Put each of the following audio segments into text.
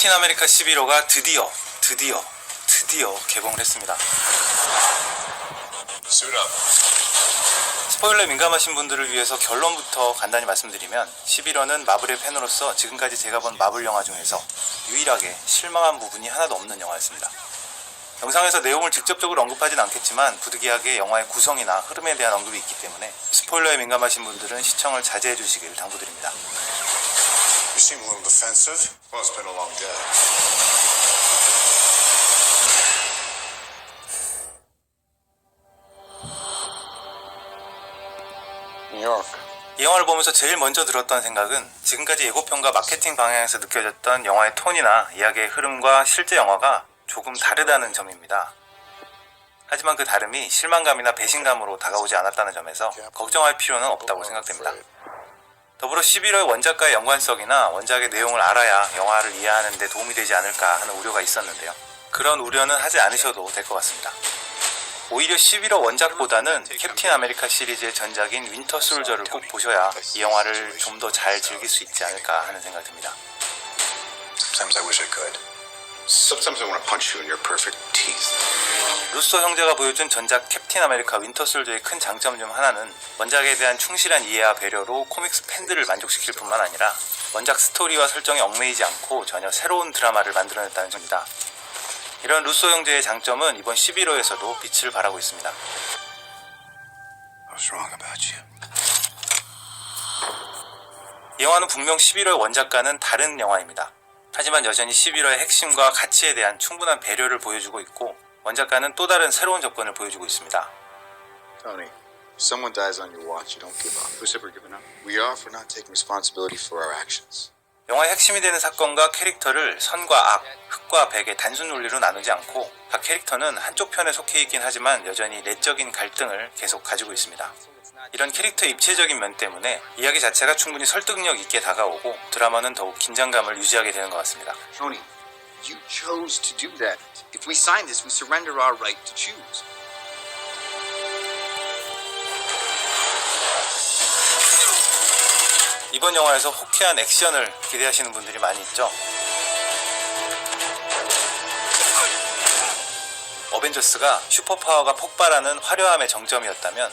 캡틴 아메리카 11호가 드디어 개봉을 했습니다. 스포일러에 민감하신 분들을 위해서 결론부터 간단히 말씀드리면 11호는 마블의 팬으로서 지금까지 제가 본 마블 영화 중에서 유일하게 실망한 부분이 하나도 없는 영화였습니다. 영상에서 내용을 직접적으로 언급하진 않겠지만 부득이하게 영화의 구성이나 흐름에 대한 언급이 있기 때문에 스포일러에 민감하신 분들은 시청을 자제해 주시길 당부드립니다. You seem a little defensive. Well, it's been a long day. 뉴욕. 이 영화를 보면서 제일 먼저 들었던 생각은 지금까지 예고편과 마케팅 방향에서 느껴졌던 영화의 톤이나 이야기의 흐름과 실제 영화가 조금 다르다는 점입니다. 하지만 그 다름이 실망감이나 배신감으로 다가오지 않았다는 점에서 걱정할 필요는 없다고 생각됩니다. 더불어 11호의 원작과의 연관성이나 원작의 내용을 알아야 영화를 이해하는 데 도움이 되지 않을까 하는 우려가 있었는데요. 그런 우려는 하지 않으셔도 될 것 같습니다. 오히려 11호 원작보다는 캡틴 아메리카 시리즈의 전작인 윈터 솔저를 꼭 보셔야 이 영화를 좀 더 잘 즐길 수 있지 않을까 하는 생각이 듭니다. Sometimes I wish I could. Sometimes I want to punch you in your perfect teeth. 루소 형제가 보여준 전작 캡틴 아메리카 윈터 솔저의 큰 장점 중 하나는 원작에 대한 충실한 이해와 배려로 코믹스 팬들을 만족시킬 뿐만 아니라 원작 스토리와 설정에 얽매이지 않고 전혀 새로운 드라마를 만들어냈다는 점입니다. 이런 루소 형제의 장점은 이번 11호에서도 빛을 발하고 있습니다. I was wrong about you. 이 영화는 분명 11호의 원작과는 다른 영화입니다. 하지만 여전히 11호의 핵심과 가치에 대한 충분한 배려를 보여주고 있고 원작과는 또 다른 새로운 접근을 보여주고 있습니다. Tony, if someone dies on your watch, you don't give up. Who's ever given up? We are for not taking responsibility for our actions. 영화의 핵심이 되는 사건과 캐릭터를 선과 악, 흑과 백의 단순 논리로 나누지 않고 각 캐릭터는 한쪽 편에 속해 있긴 하지만 여전히 내적인 갈등을 계속 가지고 있습니다. 이런 캐릭터의 입체적인 면 때문에 이야기 자체가 충분히 설득력 있게 다가오고 드라마는 더욱 긴장감을 유지하게 되는 것 같습니다. Tony, you chose to do that. If we sign this, we surrender our right to choose. 이번 영화에서 호쾌한 액션을 기대하시는 분들이 많이 있죠. 어벤져스가 슈퍼파워가 폭발하는 화려함의 정점이었다면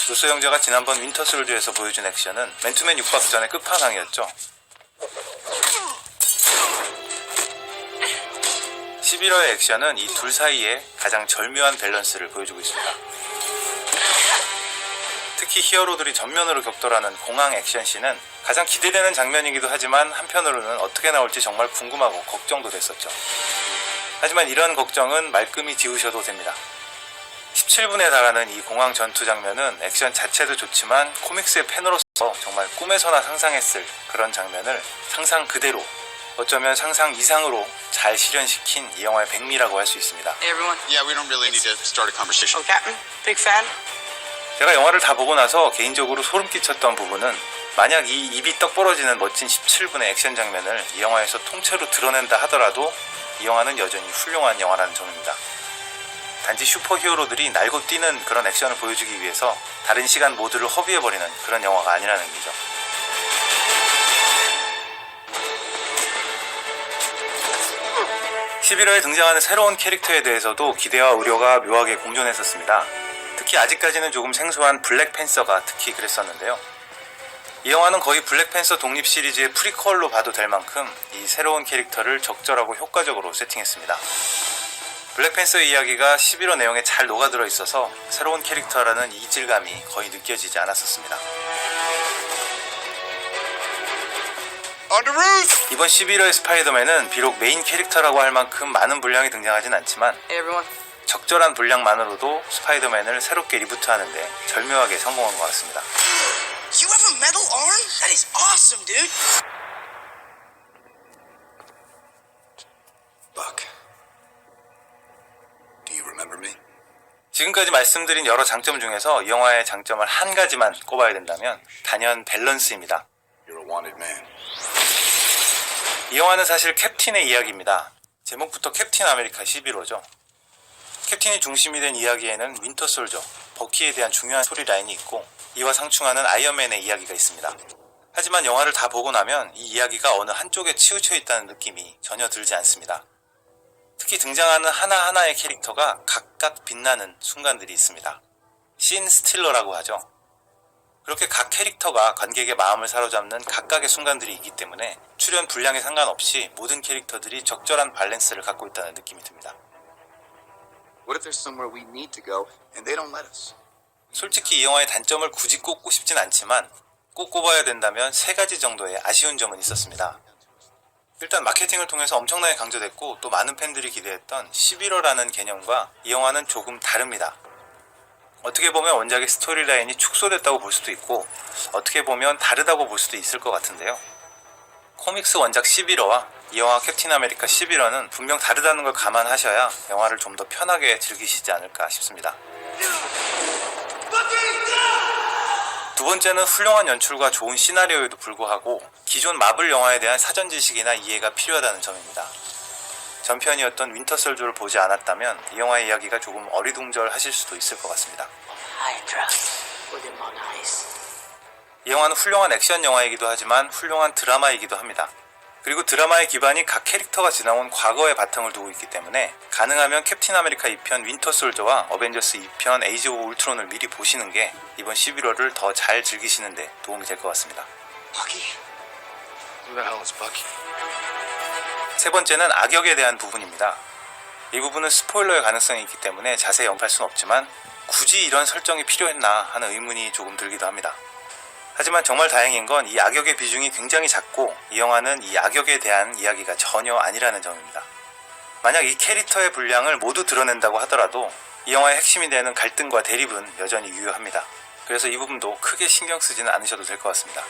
루소 형제가 지난번 윈터 솔저에서 보여준 액션은 맨투맨 6박 전의 끝판왕이었죠. 11호의 액션은 이 둘 사이에 가장 절묘한 밸런스를 보여주고 있습니다. 특히 히어로들이 전면으로 격돌하는 공항 액션씬은 가장 기대되는 장면이기도 하지만 한편으로는 어떻게 나올지 정말 궁금하고 걱정도 됐었죠. 하지만 이런 걱정은 말끔히 지우셔도 됩니다. 17분에 달하는 이 공항 전투 장면은 액션 자체도 좋지만 코믹스의 팬으로서 정말 꿈에서나 상상했을 그런 장면을 상상 그대로 어쩌면 상상 이상으로 잘 실현시킨 이 영화의 백미라고 할 수 있습니다. Hey everyone. Yeah, we don't really need to start a conversation. Oh, Captain, big fan. 제가 영화를 다 보고 나서 개인적으로 소름 끼쳤던 부분은 만약 이 입이 떡 벌어지는 멋진 17분의 액션 장면을 이 영화에서 통째로 드러낸다 하더라도 이 영화는 여전히 훌륭한 영화라는 점입니다. 단지 슈퍼 히어로들이 날고 뛰는 그런 액션을 보여주기 위해서 다른 시간 모두를 허비해버리는 그런 영화가 아니라는 얘기죠. (11호에) 등장하는 새로운 캐릭터에 대해서도 기대와 우려가 묘하게 공존했었습니다. 특히 아직까지는 조금 생소한 블랙팬서가 특히 그랬었는데요. 이 영화는 거의 블랙팬서 독립 시리즈의 프리퀄로 봐도 될 만큼 이 새로운 캐릭터를 적절하고 효과적으로 세팅했습니다. 블랙팬서의 이야기가 11호 내용에 잘 녹아들어 있어서 새로운 캐릭터라는 이질감이 거의 느껴지지 않았었습니다. 이번 11호의 스파이더맨은 비록 메인 캐릭터라고 할 만큼 많은 분량이 등장하진 않지만 Hey everyone. 적절한 분량만으로도 스파이더맨을 새롭게 리부트하는데 절묘하게 성공한 것 같습니다. You have a metal arm? That is awesome, dude. Buck, do you remember me? 지금까지 말씀드린 여러 장점 중에서 이 영화의 장점을 한 가지만 꼽아야 된다면 단연 밸런스입니다. You're a wanted man. 이 영화는 사실 캡틴의 이야기입니다. 제목부터 캡틴 아메리카 11호죠. 캡틴이 중심이 된 이야기에는 윈터 솔저, 버키에 대한 중요한 스토리라인이 있고 이와 상충하는 아이언맨의 이야기가 있습니다. 하지만 영화를 다 보고 나면 이 이야기가 어느 한쪽에 치우쳐 있다는 느낌이 전혀 들지 않습니다. 특히 등장하는 하나하나의 캐릭터가 각각 빛나는 순간들이 있습니다. 씬 스틸러라고 하죠. 그렇게 각 캐릭터가 관객의 마음을 사로잡는 각각의 순간들이 있기 때문에 출연 분량에 상관없이 모든 캐릭터들이 적절한 밸런스를 갖고 있다는 느낌이 듭니다. What if there's somewhere we need to go and they don't let us? 솔직히 이 영화의 단점을 굳이 꼽고 싶진 않지만 꼭 꼽아야 된다면 3가지 정도의 아쉬운 점은 있었습니다. 일단 마케팅을 통해서 엄청나게 강조됐고 또 많은 팬들이 기대했던 11호라는 개념과 이 영화는 조금 다릅니다. 어떻게 보면 원작의 스토리라인이 축소됐다고 볼 수도 있고 어떻게 보면 다르다고 볼 수도 있을 것 같은데요. 코믹스 원작 11호와 이 영화 캡틴 아메리카 11호는 분명 다르다는 걸 감안하셔야 영화를 좀 더 편하게 즐기시지 않을까 싶습니다. 두 번째는 훌륭한 연출과 좋은 시나리오에도 불구하고 기존 마블 영화에 대한 사전 지식이나 이해가 필요하다는 점입니다. 전편이었던 윈터 솔저를 보지 않았다면 이 영화의 이야기가 조금 어리둥절하실 수도 있을 것 같습니다. Hydra within my eyes. 이 영화는 훌륭한 액션 영화이기도 하지만 훌륭한 드라마이기도 합니다. 그리고 드라마의 기반이 각 캐릭터가 지나온 과거의 바탕을 두고 있기 때문에 가능하면 캡틴 아메리카 2편 윈터 솔저와 어벤져스 2편 에이지 오브 울트론을 미리 보시는 게 이번 11호를 더 잘 즐기시는 데 도움이 될 것 같습니다. Bucky? Who the hell is Bucky? 세 번째는 악역에 대한 부분입니다. 이 부분은 스포일러의 가능성이 있기 때문에 자세히 언급할 수는 없지만 굳이 이런 설정이 필요했나 하는 의문이 조금 들기도 합니다. 하지만 정말 다행인 건 이 악역의 비중이 굉장히 작고 이 영화는 이 악역에 대한 이야기가 전혀 아니라는 점입니다. 만약 이 캐릭터의 분량을 모두 드러낸다고 하더라도 이 영화의 핵심이 되는 갈등과 대립은 여전히 유효합니다. 그래서 이 부분도 크게 신경 쓰지는 않으셔도 될 것 같습니다.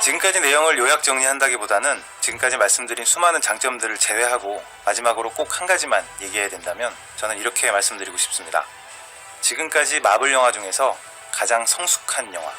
지금까지 내용을 요약 정리한다기보다는 지금까지 말씀드린 수많은 장점들을 제외하고 마지막으로 꼭 한 가지만 얘기해야 된다면 저는 이렇게 말씀드리고 싶습니다. 지금까지 마블 영화 중에서 가장 성숙한 영화,